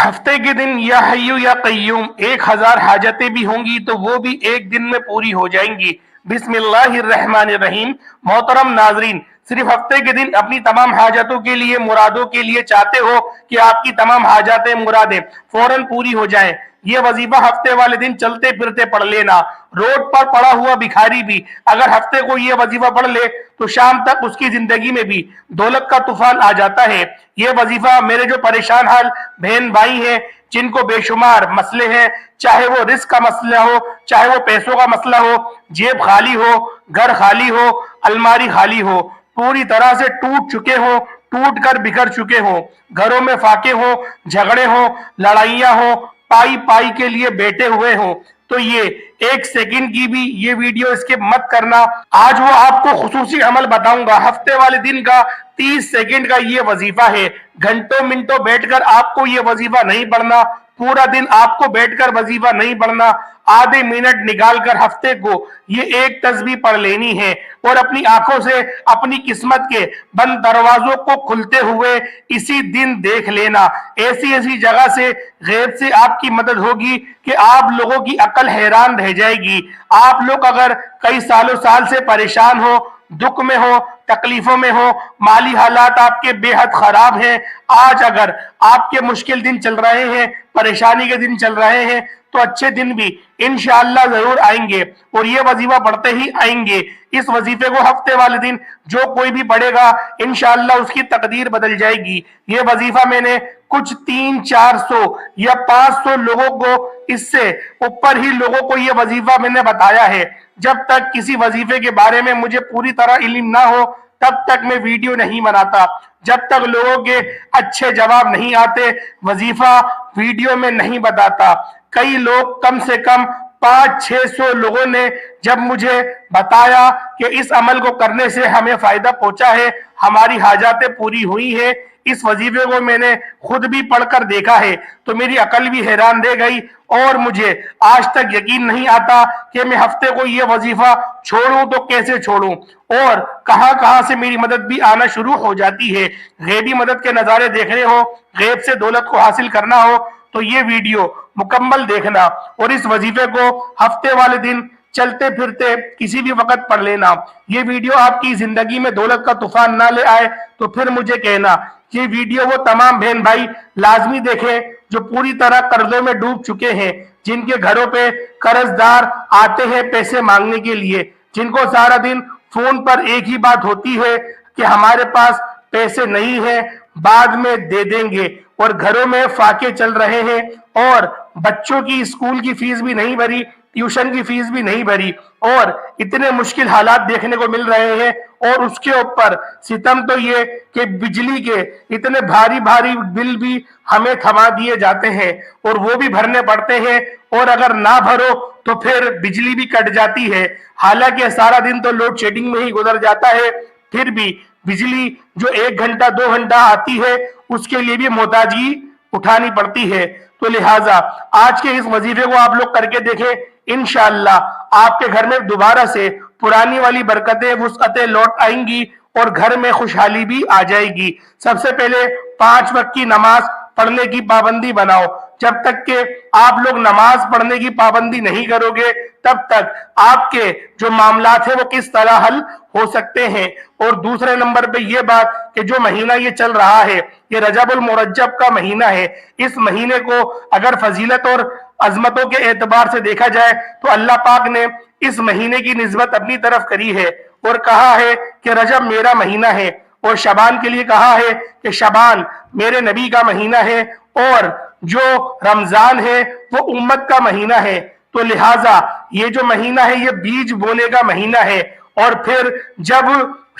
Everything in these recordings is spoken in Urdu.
ہفتے کے دن یا حیو یا قیوم 1000 حاجتیں بھی ہوں گی تو وہ بھی ایک دن میں پوری ہو جائیں گی۔ بسم اللہ الرحمن الرحیم۔ محترم ناظرین، صرف ہفتے کے دن اپنی تمام حاجتوں کے لیے، مرادوں کے لیے چاہتے ہو کہ آپ کی تمام حاجتیں، مرادیں فوراً پوری ہو جائیں، یہ وظیفہ ہفتے والے دن چلتے پھرتے پڑھ لینا۔ روڈ پر پڑا ہوا بھکاری بھی اگر ہفتے کو یہ وظیفہ پڑھ لے تو شام تک اس کی زندگی میں بھی دولت کا طوفان آ جاتا ہے۔ یہ وظیفہ میرے جو پریشان حال بہن بھائی ہیں، جن کو بے شمار مسئلے ہیں، چاہے وہ رزق کا مسئلہ ہو، چاہے وہ پیسوں کا مسئلہ ہو، جیب خالی ہو، گھر خالی ہو، الماری خالی ہو، پوری طرح سے ٹوٹ چکے ہوں، ٹوٹ کر بکھر چکے ہوں، گھروں میں فاقے ہوں، جھگڑے ہوں، لڑائیاں ہوں، پائی پائی کے لیے بیٹھے ہوئے ہوں، تو یہ ایک سیکنڈ کی بھی یہ ویڈیو اسکپ مت کرنا۔ آج وہ آپ کو خصوصی عمل بتاؤں گا، ہفتے والے دن کا 30 سیکنڈ کا یہ وظیفہ ہے۔ گھنٹوں منٹوں بیٹھ کر آپ کو یہ وظیفہ نہیں پڑھنا، پورا دن آپ کو بیٹھ کر وظیفہ نہیں پڑھنا، آدھے منٹ نکال کر ہفتے کو یہ ایک تسبیح پڑھ لینی ہے اور اپنی آنکھوں سے اپنی قسمت کے بند دروازوں کو کھلتے ہوئے اسی دن دیکھ لینا۔ ایسی ایسی جگہ سے غیب سے آپ کی مدد ہوگی کہ آپ لوگوں کی عقل حیران رہ جائے گی۔ آپ لوگ اگر کئی سالوں سال سے پریشان ہو، دکھ میں ہو، تکلیفوں میں ہو، مالی حالات آپ کے بے حد خراب ہیں، آج اگر آپ کے مشکل دن چل رہے ہیں، پریشانی کے دن چل رہے ہیں، تو اچھے دن بھی انشاءاللہ ضرور آئیں گے اور یہ وظیفہ پڑھتے ہی آئیں گے۔ اس وظیفے کو ہفتے والے دن جو کوئی بھی پڑھے گا انشاءاللہ اس کی تقدیر بدل جائے گی۔ یہ وظیفہ میں نے کچھ 300-400 یا 500 لوگوں کو، اس سے اوپر ہی لوگوں کو یہ وظیفہ میں نے بتایا ہے۔ جب تک کسی وظیفے کے بارے میں مجھے پوری طرح علم نہ ہو تب تک میں ویڈیو نہیں بناتا، جب تک لوگوں کے اچھے جواب نہیں آتے وظیفہ ویڈیو میں نہیں بتاتا۔ کئی لوگ، کم سے کم 500-600 لوگوں نے جب مجھے بتایا کہ اس عمل کو کرنے سے ہمیں فائدہ پہنچا ہے، ہماری حاجاتیں پوری ہوئی ہیں، اس وظیفے کو میں نے خود بھی پڑھ کر دیکھا ہے، تو میری عقل بھی حیران رہ گئی اور مجھے آج تک یقین نہیں آتا کہ میں ہفتے کو یہ وظیفہ چھوڑوں تو کیسے چھوڑوں، اور کہاں کہاں سے میری مدد بھی آنا شروع ہو جاتی ہے۔ غیبی مدد کے نظارے دیکھنے ہو، غیب سے دولت کو حاصل کرنا ہو تو یہ ویڈیو مکمل دیکھنا اور اس وظیفے کو ہفتے والے دن چلتے پھرتے کسی بھی وقت پڑھ لینا۔ یہ ویڈیو آپ کی زندگی میں دولت کا طوفان نہ لے آئے تو پھر مجھے کہنا۔ یہ ویڈیو وہ تمام بہن بھائی لازمی دیکھیں جو پوری طرح قرضوں میں ڈوب چکے ہیں، جن کے گھروں پہ قرض دار آتے ہیں پیسے مانگنے کے لیے، جن کو سارا دن فون پر ایک ہی بات ہوتی ہے کہ ہمارے پاس پیسے نہیں ہیں، بعد میں دے دیں گے، اور گھروں میں فاقے چل رہے ہیں اور بچوں کی اسکول کی فیس بھی نہیں بھری، ٹیوشن کی فیس بھی نہیں بھری، اور اتنے مشکل حالات دیکھنے کو مل رہے ہیں، اور اس کے اوپر ستم تو یہ کہ بجلی کے اتنے بھاری بھاری بل بھی ہمیں تھما دیے جاتے ہیں اور وہ بھی بھرنے پڑتے ہیں، اور اگر نہ بھرو تو پھر بجلی بھی کٹ جاتی ہے۔ حالانکہ سارا دن تو لوڈ شیڈنگ میں ہی گزر جاتا ہے، پھر بھی بجلی جو 1 گھنٹہ 2 گھنٹہ آتی ہے اس کے لیے بھی محتاجی اٹھانی پڑتی ہے۔ تو لہٰذا آج کے اس وظیفے کو آپ لوگ کر کے دیکھیں، انشاءاللہ آپ کے گھر میں دوبارہ سے پرانی والی برکتیں، وسعتیں لوٹ آئیں گی اور گھر میں خوشحالی بھی آ جائے گی۔ سب سے پہلے 5 وقت کی نماز پڑھنے کی پابندی بناؤ۔ جب تک کہ آپ لوگ نماز پڑھنے کی پابندی نہیں کرو گے تب تک آپ کے جو معاملات ہیں وہ کس طرح حل ہو سکتے ہیں۔ اور دوسرے نمبر پہ یہ بات کہ جو مہینہ یہ چل رہا ہے یہ رجب المرجب کا مہینہ ہے، اس مہینے کو اگر فضیلت اور عظمتوں کے اعتبار سے دیکھا جائے تو اللہ پاک نے اس مہینے کی نسبت اپنی طرف کری ہے اور کہا ہے کہ رجب میرا مہینہ ہے، اور شعبان کے لیے کہا ہے کہ شعبان میرے نبی کا مہینہ ہے، اور جو رمضان ہے وہ امت کا مہینہ ہے۔ تو لہٰذا یہ جو مہینہ ہے یہ بیج بونے کا مہینہ ہے، اور پھر جب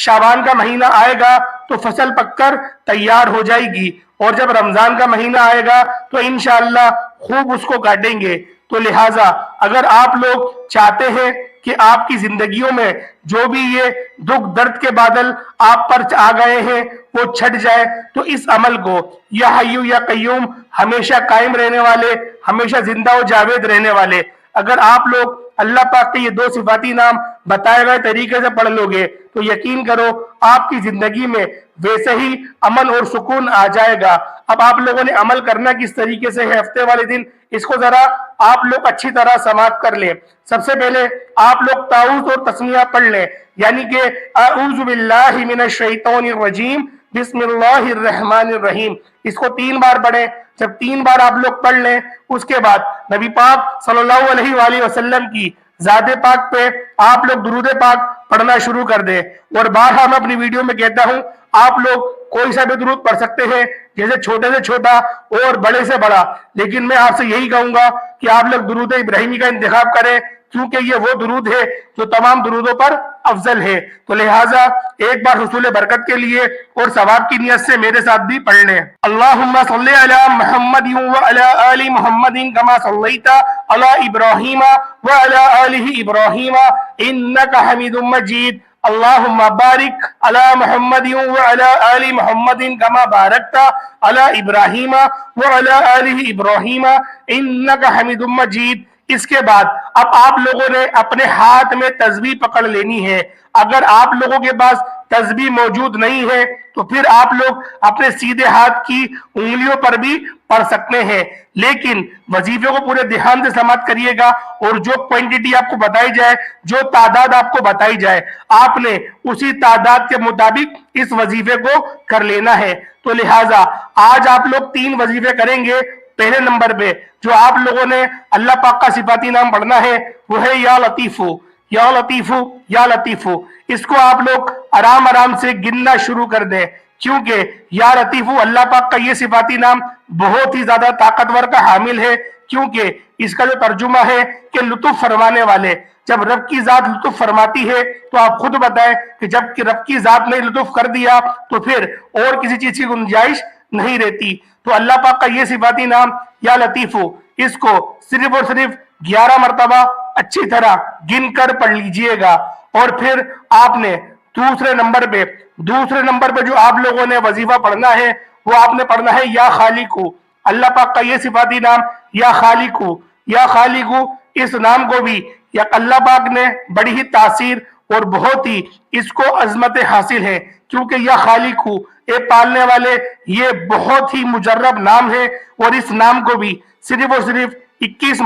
شعبان کا مہینہ آئے گا تو فصل پک کر تیار ہو جائے گی، اور جب رمضان کا مہینہ آئے گا تو انشاءاللہ خوب اس کو کاٹیں گے۔ تو لہٰذا اگر آپ لوگ چاہتے ہیں کہ آپ کی زندگیوں میں جو بھی یہ دکھ درد کے بادل آپ پر آ گئے ہیں وہ چھٹ جائے تو اس عمل کو، یا حیو یا قیوم، ہمیشہ قائم رہنے والے، ہمیشہ زندہ و جاوید رہنے والے، اگر آپ لوگ اللہ پاک کے یہ 2 صفاتی نام بتائے گئے طریقے سے پڑھ لو گے تو یقین کرو آپ کی زندگی میں ویسے ہی امن اور سکون آ جائے گا۔ اب آپ لوگوں نے عمل کرنا کس طریقے سے ہے ہفتے والے دن، اس کو ذرا آپ لوگ اچھی طرح سماعت کر لیں۔ سب سے پہلے آپ لوگ تعوذ اور تسمیہ پڑھ لیں، یعنی کہ اعوذ باللہ من الشیطان الرجیم بسم اللہ الرحمن الرحیم، اس کو 3 بار پڑھیں۔ جب 3 بار آپ لوگ پڑھ لیں، اس کے بعد نبی پاک صلی اللہ علیہ وآلہ وسلم کی ذات پاک پہ آپ لوگ درود پاک پڑھنا شروع کر دیں۔ اور بارہا میں اپنی ویڈیو میں کہتا ہوں، آپ لوگ کوئی سا بھی درود پڑھ سکتے ہیں، جیسے چھوٹے سے چھوٹا اور بڑے سے بڑا، لیکن میں آپ سے یہی کہوں گا کہ آپ لوگ درود ابراہیمی کا انتخاب کریں، کیونکہ یہ وہ درود ہے جو تمام درودوں پر افضل ہے۔ تو لہٰذا ایک بار حصول برکت کے لیے اور ثواب کی نیت سے میرے ساتھ بھی پڑھ لیں۔ اللہم صلی علی محمد وعلی آل محمد کما صلیت علی ابراہیم وعلی آل ابراہیم انک حمید مجید۔ اللہم بارک علی محمد وعلی آل محمد کما بارکت علی ابراہیم وعلی آل ابراہیم انک حمید مجید۔ اس کے بعد اب آپ لوگوں نے اپنے ہاتھ میں تسبیح پکڑ لینی ہے۔ اگر آپ لوگوں کے پاس تسبیح موجود نہیں ہے تو پھر آپ لوگ اپنے سیدھے ہاتھ کی انگلیوں پر بھی پڑھ سکتے ہیں، لیکن وظیفے کو پورے دھیان سے سماعت کریے گا، اور جو کوانٹٹی آپ کو بتائی جائے، جو تعداد آپ کو بتائی جائے، آپ نے اسی تعداد کے مطابق اس وظیفے کو کر لینا ہے۔ تو لہٰذا آج آپ لوگ 3 وظیفے کریں گے۔ پہلے نمبر پہ جو آپ لوگوں نے اللہ پاک کا صفاتی نام پڑھنا ہے وہ ہے یا لطیفو، یا لطیفو، یا لطیفو۔ اس کو آپ لوگ آرام آرام سے گننا شروع کر دیں، کیونکہ یا لطیفو اللہ پاک کا یہ صفاتی نام بہت ہی زیادہ طاقتور کا حامل ہے، کیونکہ اس کا جو ترجمہ ہے کہ لطف فرمانے والے۔ جب رب کی ذات لطف فرماتی ہے تو آپ خود بتائیں کہ جب کہ رب کی ذات نے لطف کر دیا تو پھر اور کسی چیز کی گنجائش نہیں رہتی۔ تو اللہ پاک کا یہ صفاتی نام یا لطیفو، اس کو صرف اور صرف 11 مرتبہ اچھی طرح گن کر پڑھ لیجئے گا۔ اور پھر آپ نے دوسرے نمبر پہ جو آپ لوگوں نے وظیفہ پڑھنا ہے وہ آپ نے پڑھنا ہے یا خالقو۔ اللہ پاک کا یہ صفاتی نام یا خالقو، یا خالقو، اس نام کو بھی یا اللہ پاک نے بڑی ہی تاثیر اور بہت ہی اس کو عظمت حاصل ہے، کیونکہ یا خالقو، اے پالنے والے، یہ بہت ہی مجرب نام ہے۔ اور اس نام کو بھی صرف اور صرف 21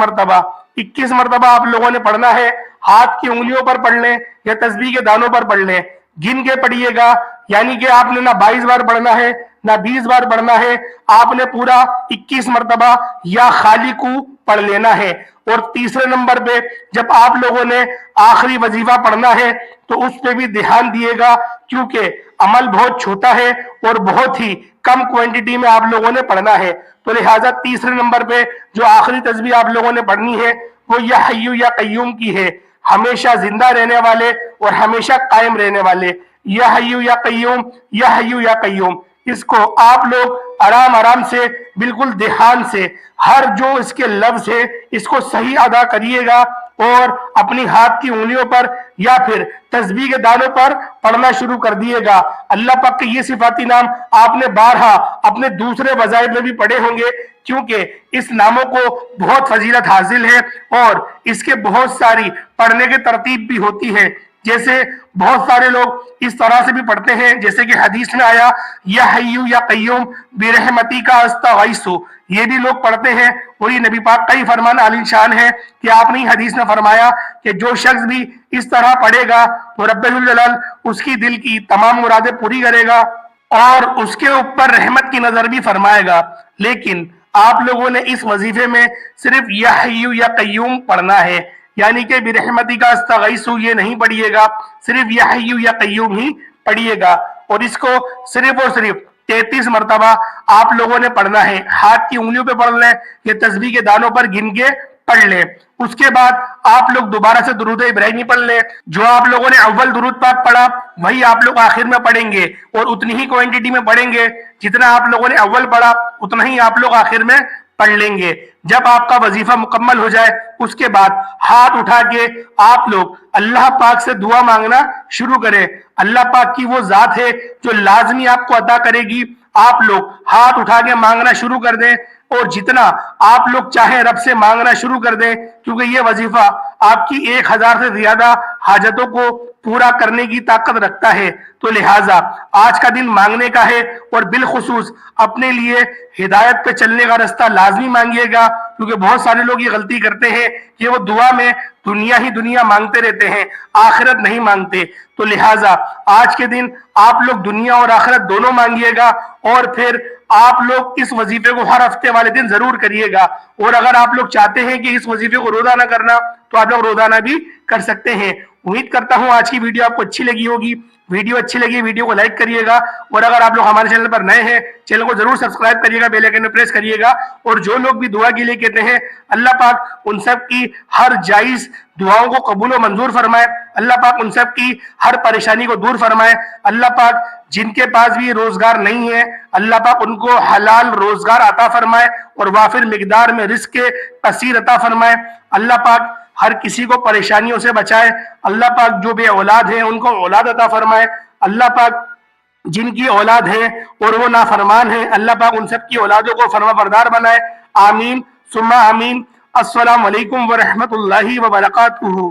مرتبہ آپ لوگوں نے پڑھنا ہے۔ ہاتھ کی انگلیوں پر پڑھ لیں یا تسبیح کے دانوں پر پڑھ لیں، گن کے پڑھیے گا، یعنی کہ آپ نے نہ 22 بار پڑھنا ہے نہ 20 بار پڑھنا ہے، آپ نے پورا 21 مرتبہ یا خالقو پڑھ لینا ہے۔ اور تیسرے نمبر پہ جب آپ لوگوں نے آخری وظیفہ پڑھنا ہے تو اس پہ بھی دھیان دیے گا، کیونکہ عمل بہت چھوٹا ہے اور بہت ہی کم کوانٹٹی میں آپ لوگوں نے پڑھنا ہے۔ تو لہٰذا تیسرے نمبر پہ جو آخری تسبیح آپ لوگوں نے پڑھنی ہے وہ یا حیو یا قیوم کی ہے، ہمیشہ زندہ رہنے والے اور ہمیشہ قائم رہنے والے، یا حیو یا قیوم، یا حیو یا قیوم۔ اس کو آپ لوگ آرام آرام سے بالکل دھیان سے ہر جو اس کے لفظ ہے اس کو صحیح ادا کریے گا، اور اپنی ہاتھ کی انگلیوں پر یا پھر تسبیح کے دانوں پر پڑھنا شروع کر دیے گا۔ اللہ پاک کے یہ صفاتی نام آپ نے بارہا اپنے دوسرے وظائف میں بھی پڑھے ہوں گے، کیونکہ اس ناموں کو بہت فضیلت حاصل ہے اور اس کے بہت ساری پڑھنے کی ترتیب بھی ہوتی ہے۔ جیسے بہت سارے لوگ اس طرح سے بھی پڑھتے ہیں، جیسے کہ حدیث میں آیا یا حیو یا قیوم برحمتی کا استغیثو، یہ بھی لوگ پڑھتے ہیں، اور یہ نبی پاک کا ہی فرمان عالی شان ہے کہ آپ نے حدیث میں فرمایا کہ جو شخص بھی اس طرح پڑھے گا تو رب ذوالجلال اس کی دل کی تمام مرادیں پوری کرے گا اور اس کے اوپر رحمت کی نظر بھی فرمائے گا۔ لیکن آپ لوگوں نے اس وظیفے میں صرف یا حیو یا قیوم پڑھنا ہے، یعنی کہ برحمتی کا استغیثو یہ نہیں پڑھیے گا، صرف یا حیو یا قیوم ہی پڑھیے گا، اور اس کو صرف اور صرف 33 مرتبہ آپ لوگوں نے پڑھنا ہے۔ ہاتھ کی انگلیوں پہ پڑھ لیں یا تسبیح کے دانوں پر گن کے پڑھ لیں۔ اس کے بعد آپ لوگ دوبارہ سے درود ابراہیمی پڑھ لیں۔ جو آپ لوگوں نے اول درود پاک پڑھا وہی آپ لوگ آخر میں پڑھیں گے، اور اتنی ہی کوانٹٹی میں پڑھیں گے جتنا آپ لوگوں نے اول پڑھا، اتنا ہی آپ لوگ آخر میں پڑھ لیں گے۔ جب آپ کا وظیفہ مکمل ہو جائے اس کے بعد ہاتھ اٹھا کے آپ لوگ اللہ پاک سے دعا مانگنا شروع کریں۔ اللہ پاک کی وہ ذات ہے جو لازمی آپ کو عطا کرے گی۔ آپ لوگ ہاتھ اٹھا کے مانگنا شروع کر دیں، اور جتنا آپ لوگ چاہیں رب سے مانگنا شروع کر دیں، کیونکہ یہ وظیفہ آپ کی 1000 سے زیادہ حاجتوں کو پورا کرنے کی طاقت رکھتا ہے. تو لہٰذا آج کا دن مانگنے کا ہے، اور بالخصوص اپنے لیے ہدایت پہ چلنے کا راستہ لازمی مانگیے گا، کیونکہ بہت سارے لوگ یہ غلطی کرتے ہیں کہ وہ دعا میں دنیا ہی دنیا مانگتے رہتے ہیں، آخرت نہیں مانگتے. تو لہٰذا آج کے دن آپ لوگ دنیا اور آخرت دونوں مانگیے گا، اور پھر آپ لوگ اس وظیفے کو ہر ہفتے والے دن ضرور کریے گا. اور اگر آپ لوگ چاہتے ہیں کہ اس وظیفے کو روزانہ کرنا تو آپ لوگ روزانہ بھی کر سکتے ہیں. امید کرتا ہوں آج کی ویڈیو آپ کو اچھی لگی ہوگی. ویڈیو اچھی لگی ویڈیو کو لائک کریے گا، اور اگر آپ لوگ ہمارے چینل پر نئے ہیں چینل کو ضرور سبسکرائب کریے گا، بیل آئیکن میں پریس کریے گا. اور جو لوگ بھی دعا کے لیے کہتے ہیں اللہ پاک ان سب کی ہر جائز دعاؤں کو قبول و منظور فرمائے. اللہ پاک ان سب کی ہر پریشانی کو دور فرمائے. اللہ پاک جن کے پاس بھی روزگار نہیں ہے اللہ پاک ان کو حلال روزگار عطا فرمائے اور وافر مقدار میں رزق کثیر عطا فرمائے. اللہ پاک ہر کسی کو پریشانیوں سے بچائے. اللہ پاک جو بے اولاد ہیں ان کو اولاد عطا فرمائے. اللہ پاک جن کی اولاد ہے اور وہ نافرمان ہیں اللہ پاک ان سب کی اولادوں کو فرما بردار بنائے. آمین ثم آمین. السلام علیکم ورحمۃ اللہ وبرکاتہ.